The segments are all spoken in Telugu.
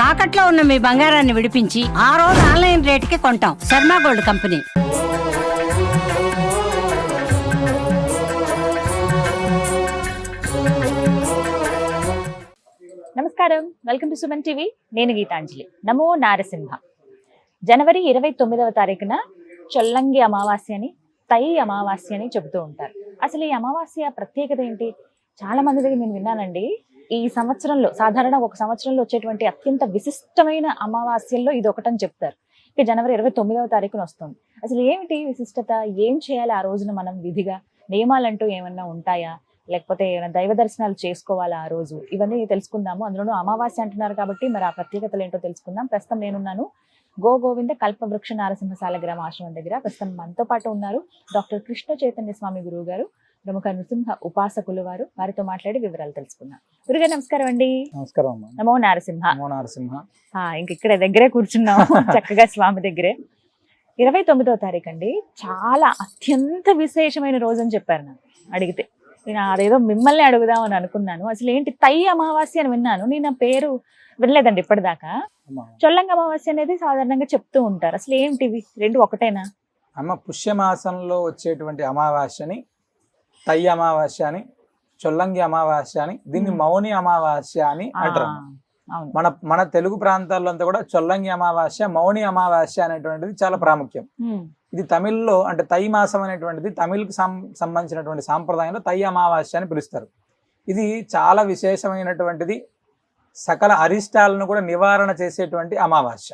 తాకట్లో ఉన్న మీ బంగారాన్ని విడిపించి ఆ రోజు ఆన్లైన్ రేటుకి కొంటాం. Sharma gold company. నమస్కారం, వెల్కమ్ టు సుమన్ టీవీ. నేను గీతాంజలి. నమో నారసింహ. జనవరి 29వ తారీఖున చొల్లంగి అమావాస్య అని, తై అమావాస్య అని చెబుతూ ఉంటారు. అసలు ఈ అమావాస్య ప్రత్యేకత ఏంటి? చాలా మంది దగ్గర నేను విన్నానండి. ఈ సంవత్సరంలో సాధారణ ఒక సంవత్సరంలో వచ్చేటువంటి అత్యంత విశిష్టమైన అమావాస్యల్లో ఇది ఒకటని చెప్తారు. ఇక జనవరి 29వ తారీఖున వస్తుంది. అసలు ఏమిటి విశిష్టత? ఏం చేయాలి ఆ రోజున మనం విధిగా? నియమాలంటూ ఏమన్నా ఉంటాయా? లేకపోతే ఏమైనా దైవ దర్శనాలు చేసుకోవాలా ఆ రోజు? ఇవన్నీ తెలుసుకుందాము. అందులోనూ అమావాస్య అంటున్నారు కాబట్టి మరి ఆ ప్రత్యేకతలు ఏంటో తెలుసుకుందాం. ప్రస్తుతం నేనున్నాను గోవింద కల్పవృక్ష నారసింహశాల గ్రామ ఆశ్రమం దగ్గర. ప్రస్తుతం మనతో పాటు ఉన్నారు డాక్టర్ కృష్ణ చైతన్య స్వామి గురువు గారు, ప్రముఖ నృసింహ ఉపాసకులు వారు. వారితో మాట్లాడి వివరాలు తెలుసుకుందాం. గురుగారు నమస్కారం అండి. నమస్కారం. నమో నారసింహ. నమో నారసింహ. ఇంక ఇక్కడ దగ్గరే కూర్చున్నాము చక్కగా స్వామి దగ్గరే. 29వ తారీఖు అండి, చాలా అత్యంత విశేషమైన రోజు అని చెప్పారు నాకు అడిగితే. నేను అదేదో మిమ్మల్ని అడుగుదామని అనుకున్నాను. అసలు ఏంటి తై అమావాస్య అని విన్నాను, నేను ఆ పేరు వినలేదండి ఇప్పటిదాకా. చొల్లంగి అమావాస్య అనేది సాధారణంగా చెప్తూ ఉంటారు. అసలు ఏంటివి రెండు ఒకటేనా? అమ్మ, పుష్యమాసంలో వచ్చేటువంటి అమావాస్యని తై అమావాస్య అని, చొల్లంగి అమావాస్య అని, దీన్ని మౌని అమావాస్య అని అంటారు. మన తెలుగు ప్రాంతాల్లో అంతా కూడా చొల్లంగి అమావాస్య, మౌని అమావాస్య అనేటువంటిది చాలా ప్రాముఖ్యం. ఇది తమిళ్లో అంటే తై మాసం అనేటువంటిది తమిళ్కి సంబంధించినటువంటి సాంప్రదాయంలో తై అమావాస్య అని పిలుస్తారు. ఇది చాలా విశేషమైనటువంటిది. సకల అరిష్టాలను కూడా నివారణ చేసేటువంటి అమావాస్య.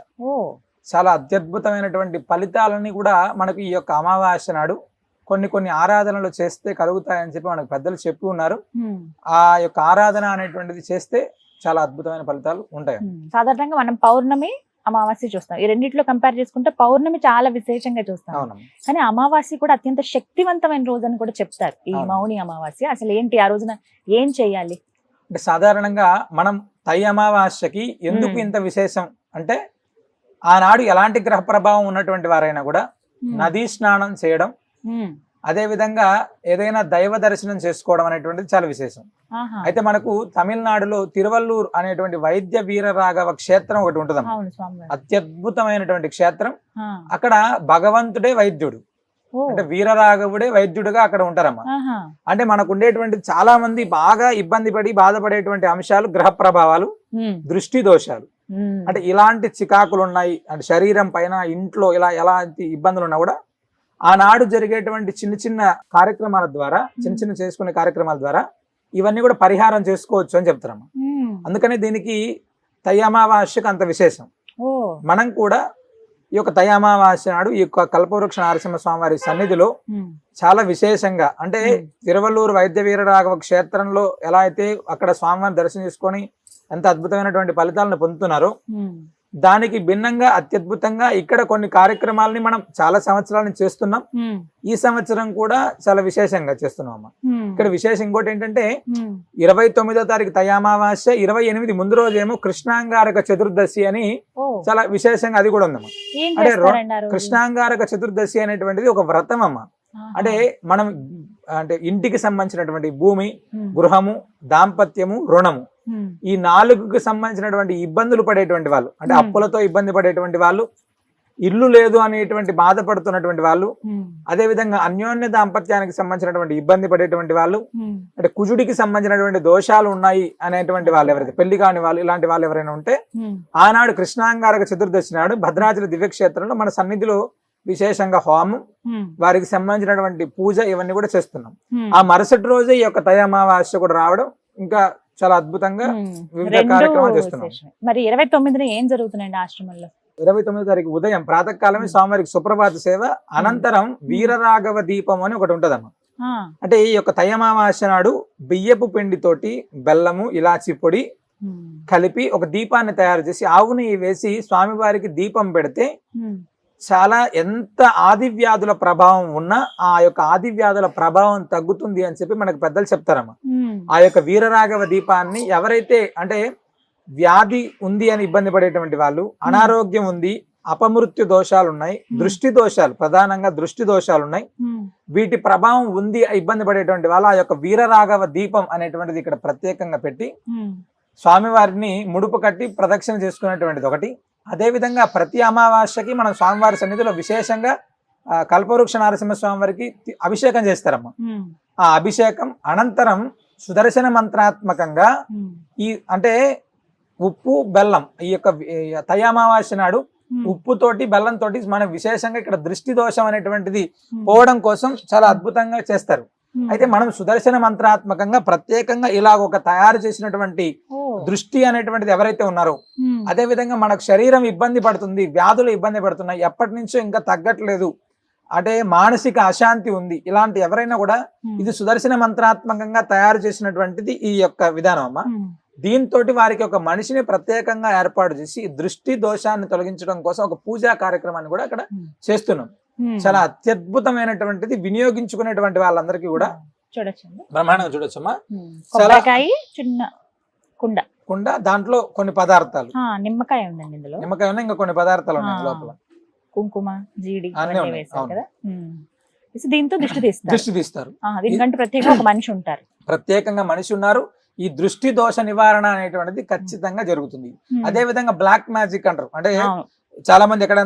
చాలా అత్యద్భుతమైనటువంటి ఫలితాలని కూడా మనకు ఈ యొక్క అమావాస్య నాడు కొన్ని ఆరాధనలు చేస్తే కలుగుతాయని చెప్పి మనకు పెద్దలు చెప్పి ఉన్నారు. ఆ యొక్క ఆరాధన అనేటువంటిది చేస్తే చాలా అద్భుతమైన ఫలితాలు ఉంటాయి. సాధారణంగా మనం పౌర్ణమి అమావాస్య చూస్తాం. ఈ రెండిట్లో కంపేర్ చేసుకుంటే పౌర్ణమి చాలా విశేషంగా చూస్తాం. కానీ అమావాస్య కూడా అత్యంత శక్తివంతమైన రోజు అని కూడా చెప్తారు ఈ మౌని అమావాస్య. అసలు ఏంటి ఆ రోజున ఏం చేయాలి? అంటే సాధారణంగా మనం తై అమావాస్యకి ఎందుకు ఇంత విశేషం అంటే, ఆనాడు ఎలాంటి గ్రహ ప్రభావం ఉన్నటువంటి వారైనా కూడా నదీ స్నానం చేయడం, అదే విధంగా ఏదైనా దైవ దర్శనం చేసుకోవడం అనేటువంటిది చాలా విశేషం. అయితే మనకు తమిళనాడులో తిరువల్లూరు అనేటువంటి వైద్య వీరరాఘవ క్షేత్రం ఒకటి ఉంటుంది. అత్యద్భుతమైనటువంటి క్షేత్రం. అక్కడ భగవంతుడే వైద్యుడు, అంటే వీరరాఘవుడే వైద్యుడుగా అక్కడ ఉంటారమ్మా. అంటే మనకు ఉండేటువంటి చాలా మంది బాగా ఇబ్బంది పడి బాధపడేటువంటి అంశాలు గ్రహ ప్రభావాలు, దృష్టి దోషాలు. అంటే ఇలాంటి చికాకులు ఉన్నాయి అంటే శరీరం పైన, ఇంట్లో ఇలా ఎలాంటి ఇబ్బందులు ఉన్నా కూడా ఆనాడు జరిగేటువంటి చిన్న చిన్న కార్యక్రమాల ద్వారా, చిన్న చేసుకునే కార్యక్రమాల ద్వారా ఇవన్నీ కూడా పరిహారం చేసుకోవచ్చు అని చెప్తారమ్మా. అందుకని దీనికి తై అమావాస్యకు అంత విశేషం. మనం కూడా ఈ యొక్క తై అమావాస్య నాడు ఈ యొక్క కల్పవృక్ష నరసింహ స్వామి వారి సన్నిధిలో చాలా విశేషంగా, అంటే తిరువల్లూరు వైద్య వీరరాఘవ క్షేత్రంలో ఎలా అయితే అక్కడ స్వామివారిని దర్శనం చేసుకొని ఎంత అద్భుతమైనటువంటి ఫలితాలను పొందుతున్నారో, దానికి భిన్నంగా అత్యద్భుతంగా ఇక్కడ కొన్ని కార్యక్రమాలని మనం చాలా సంవత్సరాల నుంచి చేస్తున్నాం. ఈ సంవత్సరం కూడా చాలా విశేషంగా చేస్తున్నాం అమ్మా. ఇక్కడ విశేషం ఇంకోటి ఏంటంటే 29వ తారీఖు తై అమావాస్య, 28 ముందు రోజు ఏమో కృష్ణాంగారక చతుర్దశి అని చాలా విశేషంగా అది కూడా ఉందమ్మా. అంటే కృష్ణాంగారక చతుర్దశి అనేటువంటిది ఒక వ్రతం అమ్మా. అంటే మనం అంటే ఇంటికి సంబంధించినటువంటి భూమి, గృహము, దాంపత్యము, రుణము, ఈ 4కు సంబంధించినటువంటి ఇబ్బందులు పడేటువంటి వాళ్ళు, అంటే అప్పులతో ఇబ్బంది పడేటువంటి వాళ్ళు, ఇల్లు లేదు అనేటువంటి బాధపడుతున్నటువంటి వాళ్ళు, అదే విధంగా అన్యోన్య దాంపత్యానికి సంబంధించినటువంటి ఇబ్బంది పడేటువంటి వాళ్ళు, అంటే కుజుడికి సంబంధించినటువంటి దోషాలు ఉన్నాయి అనేటువంటి వాళ్ళు ఎవరైతే, పెళ్లి కాని వాళ్ళు, ఇలాంటి వాళ్ళు ఎవరైనా ఉంటే ఆనాడు కృష్ణాంగారక చతుర్దశి నాడు భద్రాచల దివ్యక్షేత్రంలో మన సన్నిధిలో విశేషంగా హోమం, వారికి సంబంధించినటువంటి పూజ ఇవన్నీ కూడా చేస్తున్నాం. ఆ మరుసటి రోజే ఈ యొక్క తై అమావాస్య కూడా రావడం ఇంకా చాలా అద్భుతంగా వివిధ కార్యక్రమాలు చేస్తున్నాం. మరి 29న ఏం జరుగుతున్నాయండి ఆశ్రమంలో? 29వ తారీఖు ఉదయం ప్రాతకాలమే స్వామివారికి సుప్రభాత సేవ, అనంతరం వీరరాఘవ దీపం అని ఒకటి ఉంటదమ్మా. అంటే ఈ యొక్క తై అమావాస్య నాడు బియ్యపు పిండితోటి బెల్లము, ఇలాచి పొడి కలిపి ఒక దీపాన్ని తయారు చేసి ఆవు నెయ్యి వేసి స్వామివారికి దీపం పెడితే చాలా ఎంత ఆది వ్యాధుల ప్రభావం ఉన్నా ఆ యొక్క ఆది వ్యాధుల ప్రభావం తగ్గుతుంది అని చెప్పి మనకు పెద్దలు చెప్తారమ్మా. ఆ యొక్క వీరరాఘవ దీపాన్ని ఎవరైతే అంటే వ్యాధి ఉంది అని ఇబ్బంది పడేటువంటి వాళ్ళు, అనారోగ్యం ఉంది, అపమృత్యు దోషాలు ఉన్నాయి, దృష్టి దోషాలు, ప్రధానంగా దృష్టి దోషాలు ఉన్నాయి, వీటి ప్రభావం ఉంది ఇబ్బంది పడేటువంటి వాళ్ళు ఆ యొక్క వీరరాఘవ దీపం అనేటువంటిది ఇక్కడ ప్రత్యేకంగా పెట్టి స్వామివారిని ముడుపు కట్టి ప్రదక్షిణ చేసుకునేటువంటిది ఒకటి. అదేవిధంగా ప్రతి అమావాస్యకి మనం స్వామివారి సన్నిధిలో విశేషంగా కల్పవృక్ష నరసింహస్వామి వారికి అభిషేకం చేస్తారమ్మ. ఆ అభిషేకం అనంతరం సుదర్శన మంత్రాత్మకంగా ఈ అంటే ఉప్పు బెల్లం ఈ యొక్క తై అమావాస్య నాడు ఉప్పుతోటి బెల్లంతోటి మనం విశేషంగా ఇక్కడ దృష్టి దోషం అనేటువంటిది పోవడం కోసం చాలా అద్భుతంగా చేస్తారు. అయితే మనం సుదర్శన మంత్రాత్మకంగా ప్రత్యేకంగా ఇలా ఒక తయారు చేసినటువంటి దృష్టి అనేటువంటిది ఎవరైతే ఉన్నారో, అదే విధంగా మనకు శరీరం ఇబ్బంది పడుతుంది, వ్యాధులు ఇబ్బంది పడుతున్నాయి, ఎప్పటి నుంచో ఇంకా తగ్గట్లేదు, అంటే మానసిక అశాంతి ఉంది, ఇలాంటి ఎవరైనా కూడా ఇది సుదర్శన మంత్రాత్మకంగా తయారు చేసినటువంటిది ఈ యొక్క విధానం అమ్మ. దీంతో వారికి ఒక మనిషిని ప్రత్యేకంగా ఏర్పాటు చేసి దృష్టి దోషాన్ని తొలగించడం కోసం ఒక పూజా కార్యక్రమాన్ని కూడా అక్కడ చేస్తున్నాం. చాలా అత్యద్భుతమైనటువంటిది, వినియోగించుకునేటువంటి వాళ్ళందరికీ కూడా చూడొచ్చు, బ్రహ్మాండంగా చూడొచ్చమ్మా. చిన్న కుండ కుండ దాంట్లో కొన్ని పదార్థాలు, నిమ్మకాయ ఉందండి ఇందులో, నిమ్మకాయ ఉన్నాయి, ఇంకా కొన్ని పదార్థాలు ఉన్నాయి లోపల, కుంకుమ, జీడి అన్నీ ఉన్నాయి. కదా. దీంతో దృష్టి తీస్తారు. దీనికంటే ప్రత్యేకంగా ఒక మనిషి ఉంటారు, ప్రత్యేకంగా మనిషి ఉన్నారు. ఈ దృష్టి దోష నివారణ అనేటువంటిది ఖచ్చితంగా జరుగుతుంది. అదే విధంగా బ్లాక్ మ్యాజిక్ అంటారు, అంటే చాలా మంది ఎక్కడ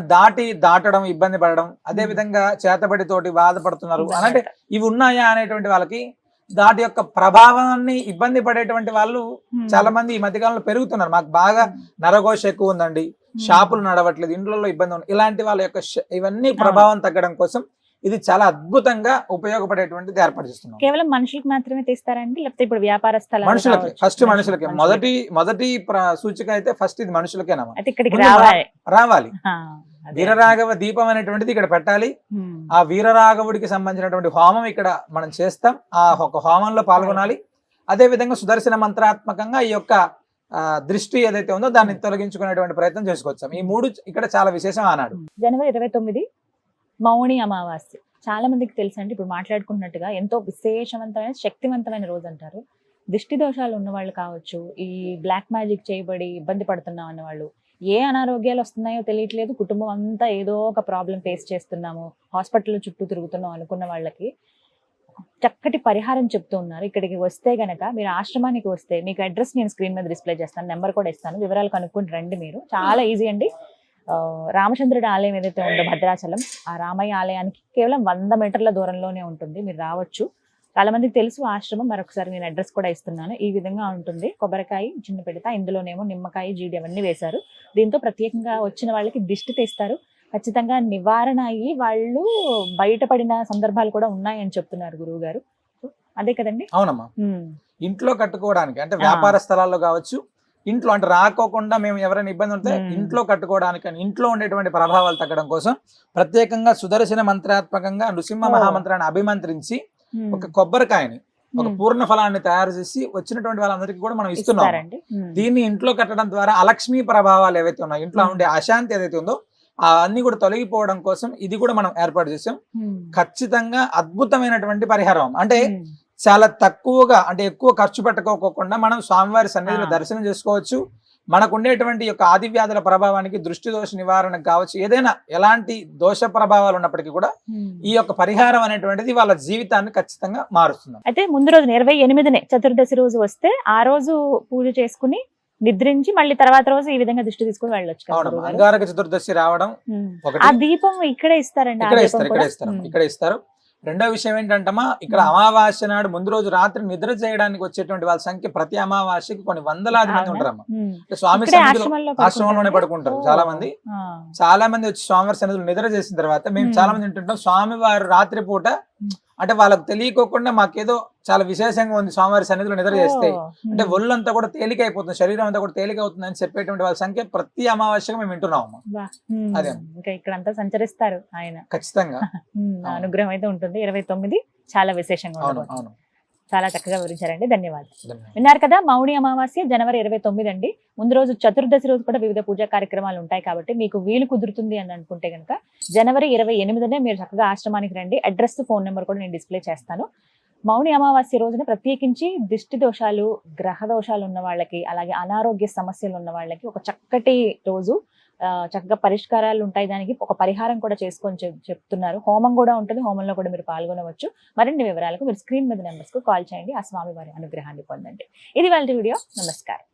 దాటడం ఇబ్బంది పడడం, అదే విధంగా చేతబడి తోటి బాధపడుతున్నారు అంటే ఇవి ఉన్నాయా అనేటువంటి వాళ్ళకి దాటి యొక్క ప్రభావాన్ని ఇబ్బంది పడేటువంటి వాళ్ళు చాలా మంది ఈ మధ్యకాలంలో పెరుగుతున్నారు. మాకు బాగా నరఘోష ఎక్కువ ఉందండి, షాపులు నడవట్లేదు, ఇంట్లో ఇబ్బంది ఉంది, ఇలాంటి వాళ్ళ యొక్క ఇవన్నీ ప్రభావం తగ్గడం కోసం ఇది చాలా అద్భుతంగా ఉపయోగపడేటువంటిది ఏర్పాటు చేస్తున్నాం. కేవలం మనుషులకు మాత్రమే తీస్తారండి, లేకపోతే ఇప్పుడు వ్యాపార స్థలాలు? మనుషులకి, ఫస్ట్ మనుషులకి. మొదటి సూచిక అయితే ఫస్ట్ ఇది మనుషులకేనా, ఇక్కడికి రావాలి. వీరరాఘవ దీపం అనేటువంటిది ఇక్కడ పెట్టాలి. ఆ వీరరాఘవుడికి సంబంధించినటువంటి హోమం ఇక్కడ మనం చేస్తాం, ఆ ఒక హోమంలో పాల్గొనాలి. అదే విధంగా సుదర్శన మంత్రాత్మకంగా ఈ యొక్క దృష్టి ఏదైతే ఉందో దాన్ని తొలగించుకునేటువంటి ప్రయత్నం చేసుకోవచ్చాం. ఈ మూడు ఇక్కడ చాలా విశేషం ఆనాడు. జనవరి 29 మౌని అమావాస్య. చాలా మందికి తెలుసు అండి, ఇప్పుడు మాట్లాడుకున్నట్టుగా ఎంతో విశేషవంతమైన శక్తివంతమైన రోజు అంటారు. దిష్టి దోషాలు ఉన్న వాళ్ళు కావచ్చు, ఈ బ్లాక్ మ్యాజిక్ చేయబడి ఇబ్బంది పడుతున్నాం అన్న వాళ్ళు, ఏ అనారోగ్యాలు వస్తున్నాయో తెలియట్లేదు, కుటుంబం అంతా ఏదో ఒక ప్రాబ్లం ఫేస్ చేస్తున్నాము, హాస్పిటల్ చుట్టూ తిరుగుతున్నాం అనుకున్న వాళ్ళకి చక్కటి పరిహారం చెప్తూ ఉన్నారు. ఇక్కడికి వస్తే గనక మీరు ఆశ్రమానికి వస్తే మీకు అడ్రస్ నేను స్క్రీన్ మీద డిస్ప్లే చేస్తాను, నెంబర్ కూడా ఇస్తాను, వివరాలు కనుక్కొని రండి. మీరు చాలా ఈజీ అండి. రామచంద్రుడి ఆలయం ఏదైతే ఉందో భద్రాచలం, ఆ రామయ్య ఆలయానికి కేవలం 100 మీటర్ల దూరంలోనే ఉంటుంది, మీరు రావచ్చు. చాలా మందికి తెలుసు ఆశ్రమం, మరొకసారి నేను అడ్రస్ కూడా ఇస్తున్నాను. ఈ విధంగా ఉంటుంది, కొబ్బరికాయ చిన్న పెడతా, ఇందులోనేమో నిమ్మకాయ, జీడి అవన్నీ వేశారు. దీంతో ప్రత్యేకంగా వచ్చిన వాళ్ళకి దిష్టి తీస్తారు, ఖచ్చితంగా నివారణ అయ్యి వాళ్ళు బయటపడిన సందర్భాలు కూడా ఉన్నాయని చెప్తున్నారు గురువు గారు. అదే కదండి? అవునమ్మా. ఇంట్లో కట్టుకోవడానికి, అంటే వ్యాపార స్థలాల్లో కావచ్చు, ఇంట్లో అంటే రాకోకుండా మేము ఎవరైనా ఇబ్బంది ఉంటే ఇంట్లో కట్టుకోవడానికి, ఇంట్లో ఉండేటువంటి ప్రభావాలు తగ్గడం కోసం ప్రత్యేకంగా సుదర్శన మంత్రాత్మకంగా నృసింహ మహామంత్రాన్ని అభిమంత్రించి ఒక కొబ్బరికాయని, ఒక పూర్ణ ఫలాన్ని తయారు చేసి వచ్చినటువంటి వాళ్ళందరికీ కూడా మనం ఇస్తున్నాం. దీన్ని ఇంట్లో కట్టడం ద్వారా అలక్ష్మీ ప్రభావాలు ఏవైతే ఉన్నాయో, ఇంట్లో ఉండే అశాంతి ఏదైతే ఉందో అన్ని కూడా తొలగిపోవడం కోసం ఇది కూడా మనం ఏర్పాటు చేసాం. ఖచ్చితంగా అద్భుతమైనటువంటి పరిహారం. అంటే చాలా తక్కువగా, అంటే ఎక్కువ ఖర్చు పెట్టుకోకుండా మనం స్వామివారి సన్నిధిలో దర్శనం చేసుకోవచ్చు. మనకు ఉండేటువంటి యొక్క ఆది వ్యాధుల ప్రభావానికి, దృష్టి దోష నివారణకు కావచ్చు, ఏదైనా ఎలాంటి దోష ప్రభావాలు ఉన్నప్పటికీ కూడా ఈ యొక్క పరిహారం అనేటువంటిది వాళ్ళ జీవితాన్ని ఖచ్చితంగా మారుస్తుంది. అయితే ముందు రోజు 28నే చతుర్దశి రోజు వస్తే ఆ రోజు పూజ చేసుకుని నిద్రించి మళ్ళీ తర్వాత రోజు ఈ విధంగా దృష్టి తీసుకుని వెళ్ళొచ్చు. అంగారక చతుర్దశి రావడం, ఆ దీపం ఇక్కడే ఇస్తారండి, ఇక్కడ ఇస్తారు. రెండో విషయం ఏంటంటమ్మా, ఇక్కడ అమావాస్య నాడు ముందు రోజు రాత్రి నిద్ర చేయడానికి వచ్చేటువంటి వాళ్ళ సంఖ్య ప్రతి అమావాస్యకి కొన్ని వందలాది మంది ఉంటారమ్మా. స్వామి ఆశ్రమంలోనే పడుకుంటారు చాలా మంది వచ్చి స్వామివారి సన్నిధిలో నిద్ర చేసిన తర్వాత మేము చాలా మంది వింటుంటాం, స్వామివారు రాత్రి పూట అంటే వాళ్ళకి తెలియకోకుండా మాకేదో చాలా విశేషంగా ఉంది స్వామివారి సన్నిధిలో నిద్ర చేస్తే, అంటే ఒళ్ళంతా కూడా తేలికైపోతుంది, శరీరం అంతా కూడా తేలిక అవుతుంది అని చెప్పేటువంటి వాళ్ళ సంఖ్య ప్రతి అమావాస్యగా మేము వింటున్నాము. అదే ఇక్కడంతా సంచరిస్తారు ఆయన, ఖచ్చితంగా అనుగ్రహం అయితే ఉంటుంది. 29 చాలా విశేషంగా ఉంటుంది. చాలా చక్కగా వివరించారండి, ధన్యవాదాలు. విన్నారు కదా, మౌని అమావాస్య జనవరి 29 అండి. ముందు రోజు చతుర్దశి రోజు కూడా వివిధ పూజా కార్యక్రమాలు ఉంటాయి కాబట్టి మీకు వీలు కుదురుతుంది అని అనుకుంటే కనుక జనవరి 28నే మీరు చక్కగా ఆశ్రమానికి రండి. అడ్రస్, ఫోన్ నెంబర్ కూడా నేను డిస్ప్లే చేస్తాను. మౌని అమావాస్య రోజున ప్రత్యేకించి దిష్టి దోషాలు, గ్రహ దోషాలు ఉన్న వాళ్ళకి, అలాగే అనారోగ్య సమస్యలు ఉన్న వాళ్ళకి ఒక చక్కటి రోజు, చక్కగా పరిష్కారాలు ఉంటాయి. దానికి ఒక పరిహారం కూడా చేసుకొని చెప్తున్నారు. హోమం కూడా ఉంటుంది, హోమంలో కూడా మీరు పాల్గొనవచ్చు. మరిన్ని వివరాలకు మీరు స్క్రీన్ మీద నెంబర్స్ కు కాల్ చేయండి, ఆ స్వామి వారి అనుగ్రహాన్ని పొందండి. ఇది వాళ్ళ వీడియో. నమస్కారం.